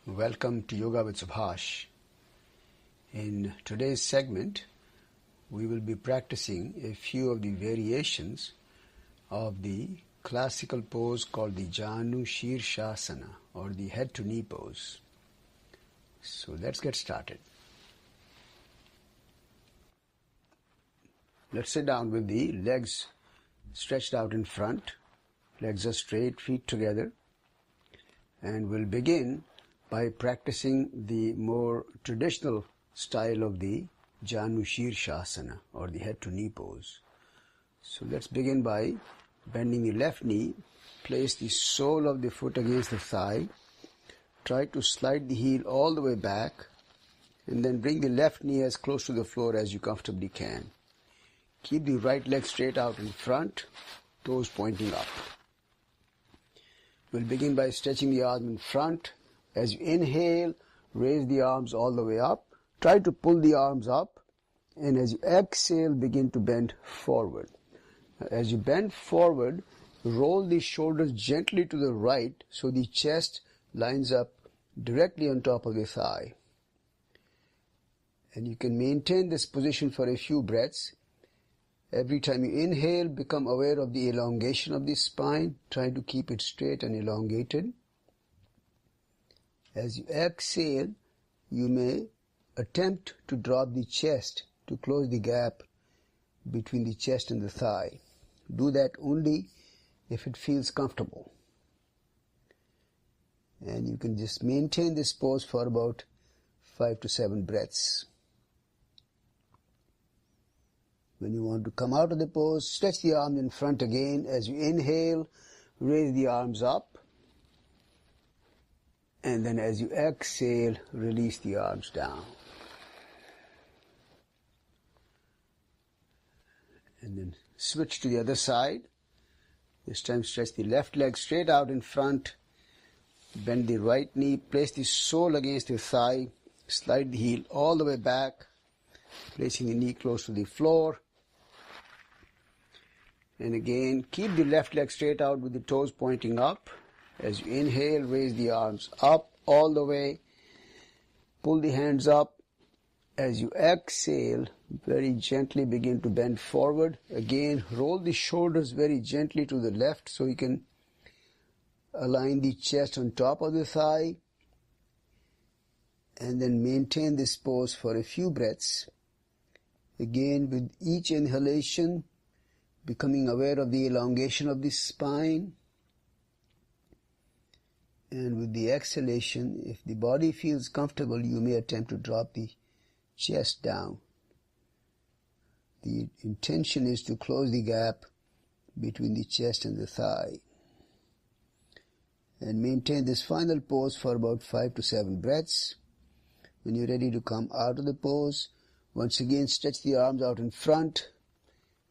Welcome to Yoga with Subhash. In today's segment, we will be practicing a few of the variations of the classical pose called the Janu Shirshasana, or the head to knee pose. So let's get started. Let's sit down with the legs stretched out in front. Legs are straight, feet together. And we'll begin by practicing the more traditional style of the Janu Shirshasana, or the head to knee pose. So let's begin by bending the left knee. Place the sole of the foot against the thigh. Try to slide the heel all the way back, and then bring the left knee as close to the floor as you comfortably can. Keep the right leg straight out in front, toes pointing up. We'll begin by stretching the arm in front. As you inhale, raise the arms all the way up. Try to pull the arms up, and as you exhale, begin to bend forward. As you bend forward, roll the shoulders gently to the right so the chest lines up directly on top of the thigh. And you can maintain this position for a few breaths. Every time you inhale, become aware of the elongation of the spine. Try to keep it straight and elongated. As you exhale, you may attempt to drop the chest to close the gap between the chest and the thigh. Do that only if it feels comfortable. And you can just maintain this pose for about 5 to 7 breaths. When you want to come out of the pose, stretch the arms in front again. As you inhale, raise the arms up. And then as you exhale, release the arms down. And then switch to the other side. This time stretch the left leg straight out in front. Bend the right knee. Place the sole against the thigh. Slide the heel all the way back, placing the knee close to the floor. And again, keep the left leg straight out with the toes pointing up. As you inhale, raise the arms up all the way. Pull the hands up. As you exhale, very gently begin to bend forward. Again, roll the shoulders very gently to the left so you can align the chest on top of the thigh. And then maintain this pose for a few breaths. Again, with each inhalation, becoming aware of the elongation of the spine. And with the exhalation, if the body feels comfortable, you may attempt to drop the chest down. The intention is to close the gap between the chest and the thigh. And maintain this final pose for about 5 to 7 breaths. When you're ready to come out of the pose, once again stretch the arms out in front.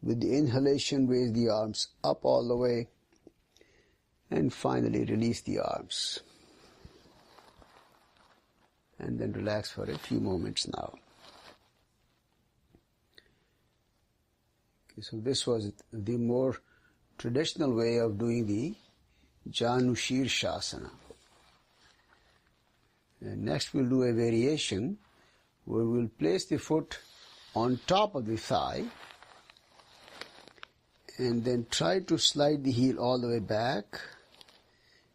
With the inhalation, raise the arms up all the way. And finally, release the arms. And then relax for a few moments now. Okay, so this was the more traditional way of doing the Janu Shirshasana. And next we'll do a variation where we'll place the foot on top of the thigh and then try to slide the heel all the way back.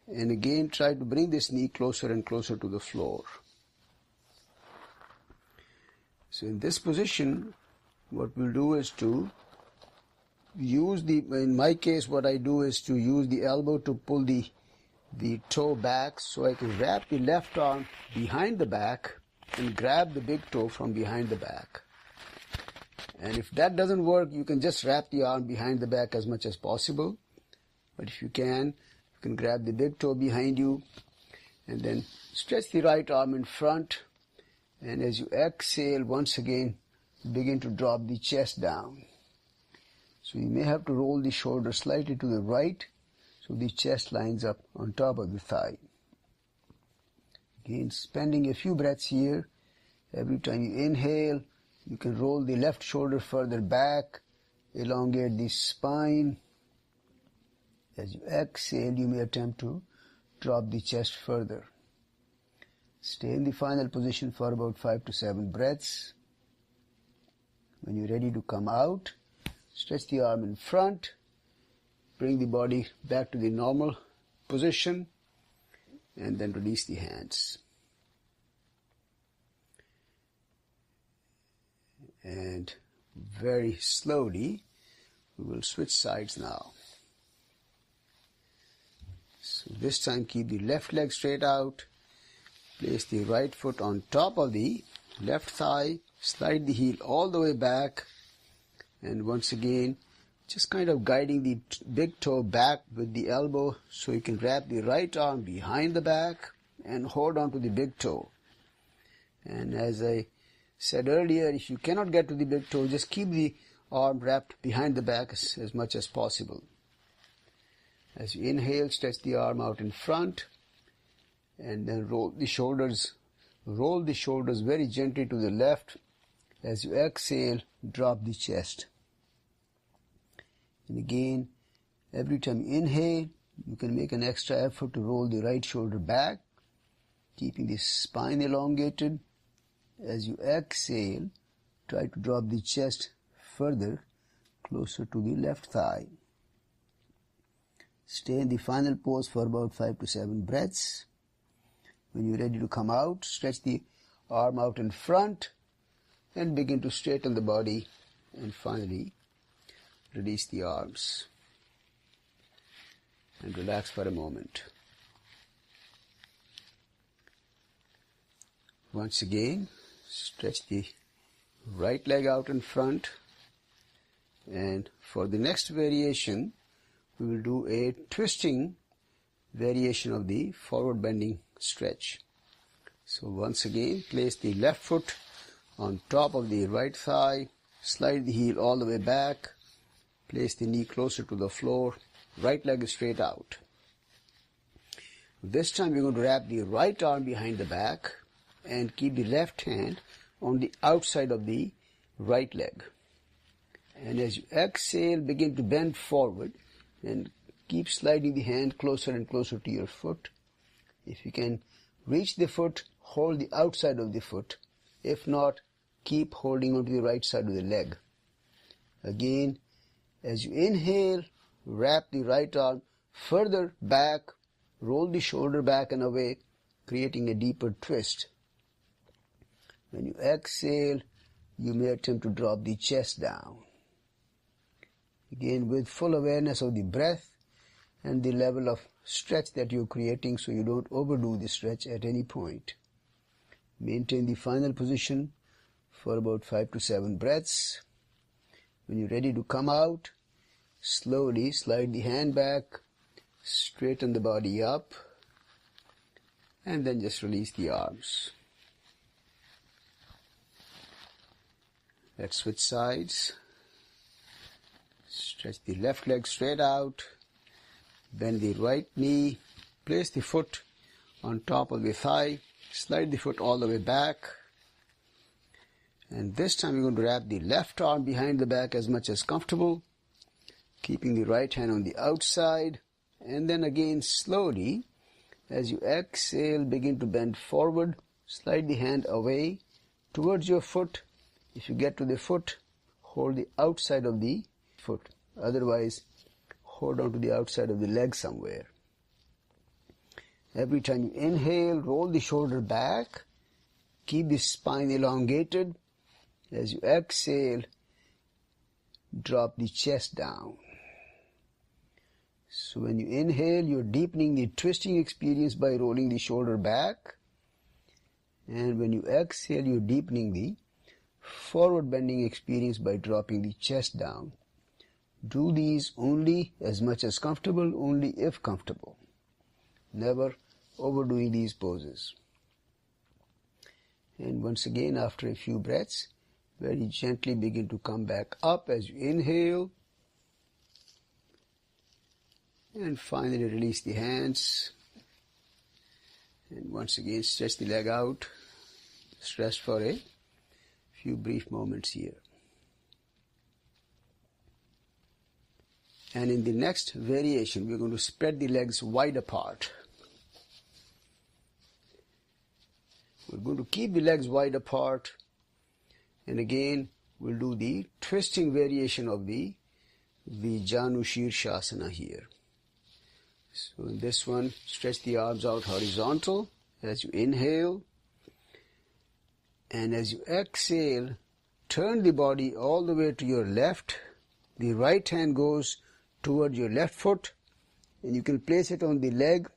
And again, try to bring this knee closer and closer to the floor. So in this position, what we'll do is to use in my case, what I do is to use the elbow to pull the toe back so I can wrap the left arm behind the back and grab the big toe from behind the back. And if that doesn't work, you can just wrap the arm behind the back as much as possible. But if you can grab the big toe behind you and then stretch the right arm in front. And as you exhale, once again, begin to drop the chest down. So you may have to roll the shoulders slightly to the right so the chest lines up on top of the thigh. Again, spending a few breaths here. Every time you inhale, you can roll the left shoulder further back, elongate the spine. As you exhale, you may attempt to drop the chest further. Stay in the final position for about 5 to 7 breaths. When you're ready to come out, stretch the arm in front, bring the body back to the normal position, and then release the hands. And very slowly, we will switch sides now. So this time keep the left leg straight out, place the right foot on top of the left thigh, slide the heel all the way back, and once again just kind of guiding the big toe back with the elbow so you can wrap the right arm behind the back and hold on to the big toe. And as I said earlier, if you cannot get to the big toe, just keep the arm wrapped behind the back as much as possible. As you inhale, stretch the arm out in front, and then roll the shoulders very gently to the left. As you exhale, drop the chest. And again, every time you inhale, you can make an extra effort to roll the right shoulder back, keeping the spine elongated. As you exhale, try to drop the chest further, closer to the left thigh. Stay in the final pose for about 5 to 7 breaths. When you're ready to come out, stretch the arm out in front and begin to straighten the body, and finally release the arms and relax for a moment. Once again, stretch the right leg out in front, and for the next variation we will do a twisting variation of the forward bending stretch. So once again, place the left foot on top of the right thigh, slide the heel all the way back, place the knee closer to the floor, right leg is straight out. This time we're going to wrap the right arm behind the back and keep the left hand on the outside of the right leg. And as you exhale, begin to bend forward and keep sliding the hand closer and closer to your foot. If you can reach the foot, hold the outside of the foot. If not, keep holding onto the right side of the leg. Again, as you inhale, wrap the right arm further back, roll the shoulder back and away, creating a deeper twist. When you exhale, you may attempt to drop the chest down. Again, with full awareness of the breath and the level of stretch that you're creating, so you don't overdo the stretch at any point. Maintain the final position for about 5 to 7 breaths. When you're ready to come out, slowly slide the hand back, straighten the body up, and then just release the arms. Let's switch sides. Stretch the left leg straight out, bend the right knee, place the foot on top of the thigh, slide the foot all the way back, and this time you're going to wrap the left arm behind the back as much as comfortable, keeping the right hand on the outside, and then again slowly, as you exhale, begin to bend forward, slide the hand away towards your foot. If you get to the foot, hold the outside of the foot. Otherwise, hold on to the outside of the leg somewhere. Every time you inhale, roll the shoulder back, keep the spine elongated. As you exhale, drop the chest down. So when you inhale, you're deepening the twisting experience by rolling the shoulder back. And when you exhale, you're deepening the forward bending experience by dropping the chest down. Do these only as much as comfortable, only if comfortable. Never overdoing these poses. And once again, after a few breaths, very gently begin to come back up as you inhale. And finally release the hands. And once again, stretch the leg out. Stretch for a few brief moments here. And in the next variation, we're going to spread the legs wide apart. We're going to keep the legs wide apart, and again we'll do the twisting variation of the Janu Shirshasana here. So in this one, stretch the arms out horizontal as you inhale, and as you exhale, turn the body all the way to your left. The right hand goes toward your left foot, and you can place it on the leg.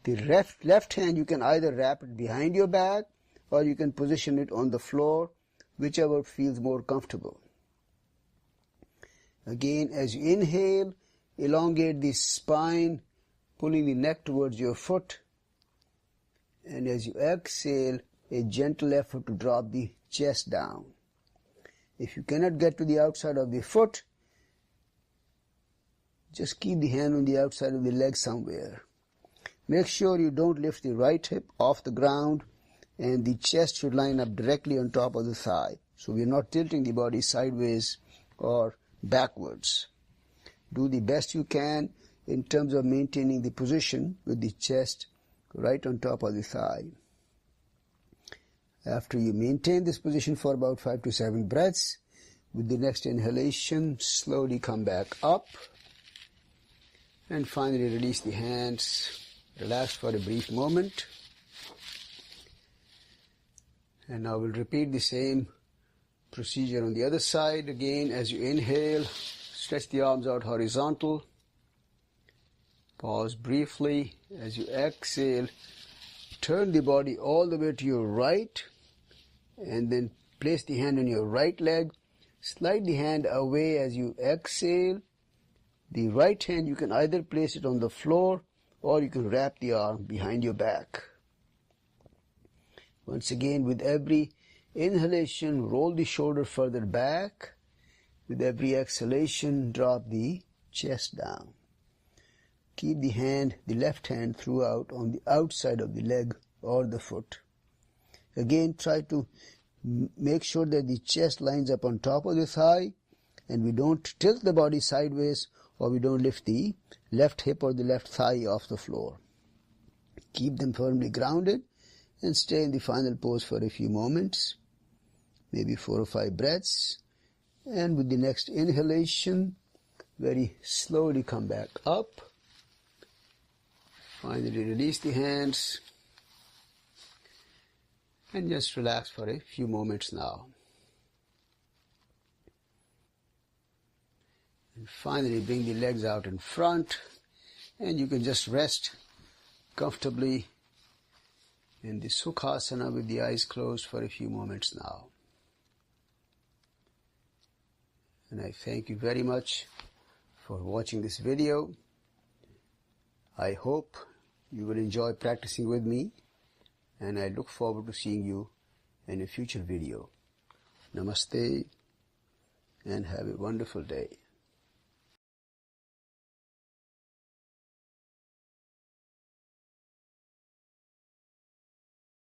The left hand, you can either wrap it behind your back or you can position it on the floor, whichever feels more comfortable. Again, as you inhale, elongate the spine, pulling the neck towards your foot. And as you exhale, a gentle effort to drop the chest down. If you cannot get to the outside of the foot, just keep the hand on the outside of the leg somewhere. Make sure you don't lift the right hip off the ground, and the chest should line up directly on top of the thigh. So we are not tilting the body sideways or backwards. Do the best you can in terms of maintaining the position with the chest right on top of the thigh. After you maintain this position for about 5 to 7 breaths, with the next inhalation, slowly come back up, and finally release the hands. Relax for a brief moment. And now we'll repeat the same procedure on the other side. Again, as you inhale, stretch the arms out horizontal. Pause briefly. As you exhale, turn the body all the way to your right, and then place the hand on your right leg. Slide the hand away as you exhale. The right hand, you can either place it on the floor or you can wrap the arm behind your back. Once again, with every inhalation, roll the shoulder further back. With every exhalation, drop the chest down. Keep the left hand throughout on the outside of the leg or the foot. Again, try to make sure that the chest lines up on top of the thigh, and we don't tilt the body sideways, or we don't lift the left hip or the left thigh off the floor. Keep them firmly grounded and stay in the final pose for a few moments, maybe 4 or 5 breaths. And with the next inhalation, very slowly come back up. Finally release the hands and just relax for a few moments now. And finally bring the legs out in front, and you can just rest comfortably in the Sukhasana with the eyes closed for a few moments now. And I thank you very much for watching this video. I hope you will enjoy practicing with me, and I look forward to seeing you in a future video. Namaste, and have a wonderful day.